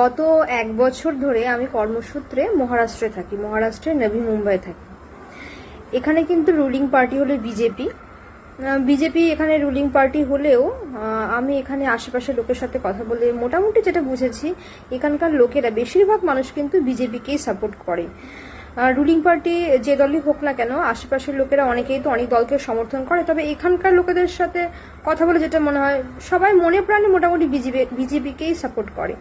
গত 1 বছর ধরে আমি কর্মসূত্রে মহারাষ্ট্রে থাকি, মহারাষ্ট্রের নবী মুম্বাই থাকি। এখানে কিন্তু রুলিং পার্টি হলো বিজেপি। বিজেপি এখানে রুলিং পার্টি হলেও আমি এখানে আশেপাশের লোকের সাথে কথা বলে মোটামুটি যেটা বুঝেছি, এখানকার লোকেরা বেশিরভাগ মানুষ কিন্তু বিজেপিকেই সাপোর্ট করে। রুলিং পার্টি যে দলই হোক না কেন, আশেপাশের লোকেরা অনেকেই তো অনেক দলকে সমর্থন করে। তবে এখানকার লোকেদের সাথে কথা বলে যেটা মনে হয়, সবাই মনে প্রাণে মোটামুটি বিজেপিকেই সাপোর্ট করে।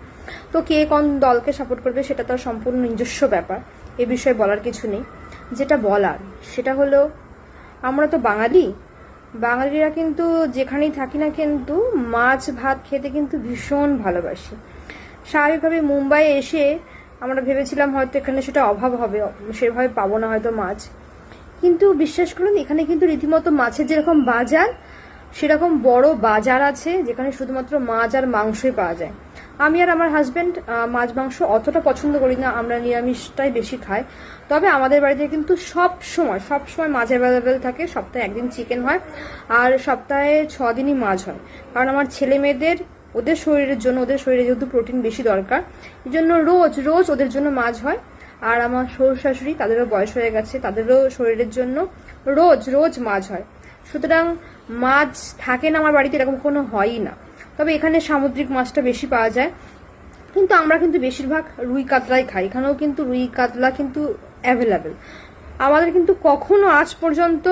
তো কে কোন দলকে সাপোর্ট করবে সেটা তো সম্পূর্ণ নিজস্ব ব্যাপার, এ বিষয়ে বলার কিছু নেই। যেটা বলার সেটা হলো, আমরা তো বাঙালিরা কিন্তু যেখানেই থাকি না কিন্তু মাছ ভাত খেতে কিন্তু ভীষণ ভালোবাসি। স্বাভাবিকভাবে মুম্বাইয়ে এসে আমরা ভেবেছিলাম হয়তো এখানে সেটা অভাব হবে, সেভাবে পাবো না হয়তো মাছ, কিন্তু বিশ্বাস করুন এখানে কিন্তু রীতিমতো মাছের যেরকম বাজার, সেরকম বড় বাজার আছে যেখানে শুধুমাত্র মাছ আর মাংসই পাওয়া যায়। আমি আর আমার হাজবেন্ড মাছ মাংস অতটা পছন্দ করি না, আমরা নিরামিষটাই বেশি খাই। তবে আমাদের বাড়িতে কিন্তু সব সময় মাছ অ্যাভেলেবেল থাকে। সপ্তাহে একদিন চিকেন হয় আর সপ্তাহে 6 দিনই মাছ হয়, কারণ আমার ছেলে মেয়েদের ওদের শরীরে যেহেতু প্রোটিন বেশি দরকার, এই জন্য রোজ ওদের জন্য মাছ হয়। আর আমার শ্বশুর শাশুড়ি, তাদেরও বয়স হয়ে গেছে, তাদেরও শরীরের জন্য রোজ মাছ হয়। সুতরাং মাছ থাকে না আমার বাড়িতে এরকম কোনো হয়ই না। তবে এখানে সামুদ্রিক মাছটা বেশি পাওয়া যায়, কিন্তু আমরা কিন্তু বেশিরভাগ রুই কাতলাই খাই। এখানেও কিন্তু রুই কাতলা কিন্তু অ্যাভেলেবেল। আমাদের কিন্তু কখনো আজ পর্যন্ত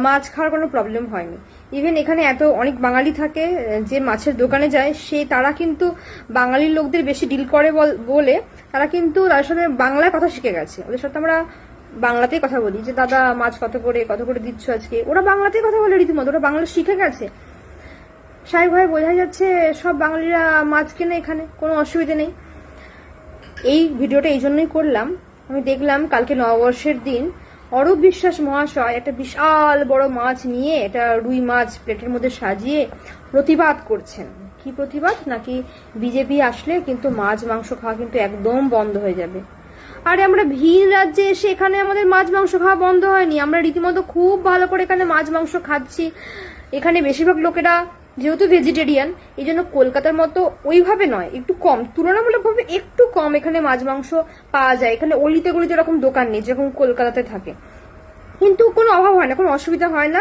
মাছ খাওয়ার কোনো প্রবলেম হয়নি। ইভেন এখানে অনেক বাঙালি থাকে যে মাছের দোকানে যায়, তারা কিন্তু বাঙালির লোকদের বেশি ডিল করে বলে তারা কিন্তু তার সাথে বাংলায় কথা শিখে গেছে। ওদের সাথে আমরা বাংলাতেই কথা বলি, যে দাদা মাছ কত করে দিচ্ছ আজকে, ওরা বাংলাতেই কথা বলে রীতিমতো, ওরা বাংলা শিখে গেছে। স্বাভাবিকভাবে বোঝা যাচ্ছে সব বাঙালিরা মাছ কেনে, এখানে কোনো অসুবিধা নেই। এই ভিডিওটা এই জন্যই করলাম, আমি দেখলাম কালকে নববর্ষের দিন অরূপ বিশ্বাস মহাশয় একটা বিশাল বড় মাছ নিয়ে, এটা রুই মাছ প্লেটের মধ্যে সাজিয়ে প্রতিবাদ করছেন। কি প্রতিবাদ? নাকি বিজেপি আসলে কিন্তু মাছ মাংস খাওয়া কিন্তু একদম বন্ধ হয়ে যাবে। আরে আমরা ভিন রাজ্যে এসে এখানে আমাদের মাছ মাংস খাওয়া বন্ধ হয়নি, আমরা রীতিমতো খুব ভালো করে এখানে মাছ মাংস খাচ্ছি। এখানে বেশিরভাগ লোকেরা যেহেতু ভেজিটেরিয়ান, এই জন্য কলকাতার মতো ওইভাবে নয়, একটু কম, তুলনামূলকভাবে একটু কম এখানে মাছ মাংস পাওয়া যায়। এখানে অলিতে গলিতে এরকম দোকান নেই যেরকম কলকাতাতে থাকে, কিন্তু কোনো অভাব হয় না, কোনো অসুবিধা হয় না,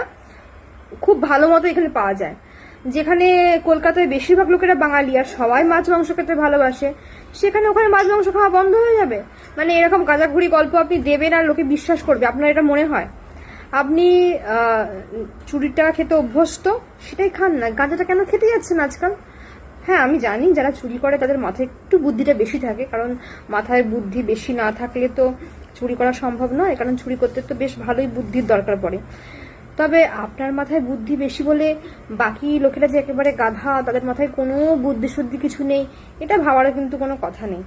খুব ভালো মতো এখানে পাওয়া যায়। যেখানে কলকাতায় বেশিরভাগ লোকেরা বাঙালি আর সবাই মাছ মাংস খেতে ভালোবাসে, সেখানে ওখানে মাছ মাংস খাওয়া বন্ধ হয়ে যাবে? মানে এরকম গাঁজাখুরি গল্প আপনি দেবেন আর লোকে বিশ্বাস করবে, আপনার এটা মনে হয়? আপনি চুরির টাকা খেতে অভ্যস্ত, সেটাই খান না, গাঁজাটা কেন খেতে যাচ্ছেন আজকাল? হ্যাঁ, আমি জানি যারা চুরি করে তাদের মাথায় একটু বুদ্ধিটা বেশি থাকে, কারণ মাথায় বুদ্ধি বেশি না থাকলে তো চুরি করা সম্ভব নয়, কারণ চুরি করতে তো বেশ ভালোই বুদ্ধির দরকার পড়ে। তবে আপনার মাথায় বুদ্ধি বেশি বলে বাকি লোকেরা যে একেবারে গাধা, তাদের মাথায় কোনো বুদ্ধি শুদ্ধি কিছু নেই, এটা ভাবারও কিন্তু কোনো কথা নেই।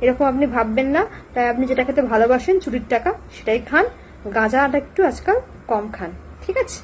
এরকম আপনি ভাববেন না। তাই আপনি যেটা খেতে ভালোবাসেন, চুরির টাকা, সেটাই খান। গাঁজাটা একটু আজকাল কম খান, ঠিক আছে?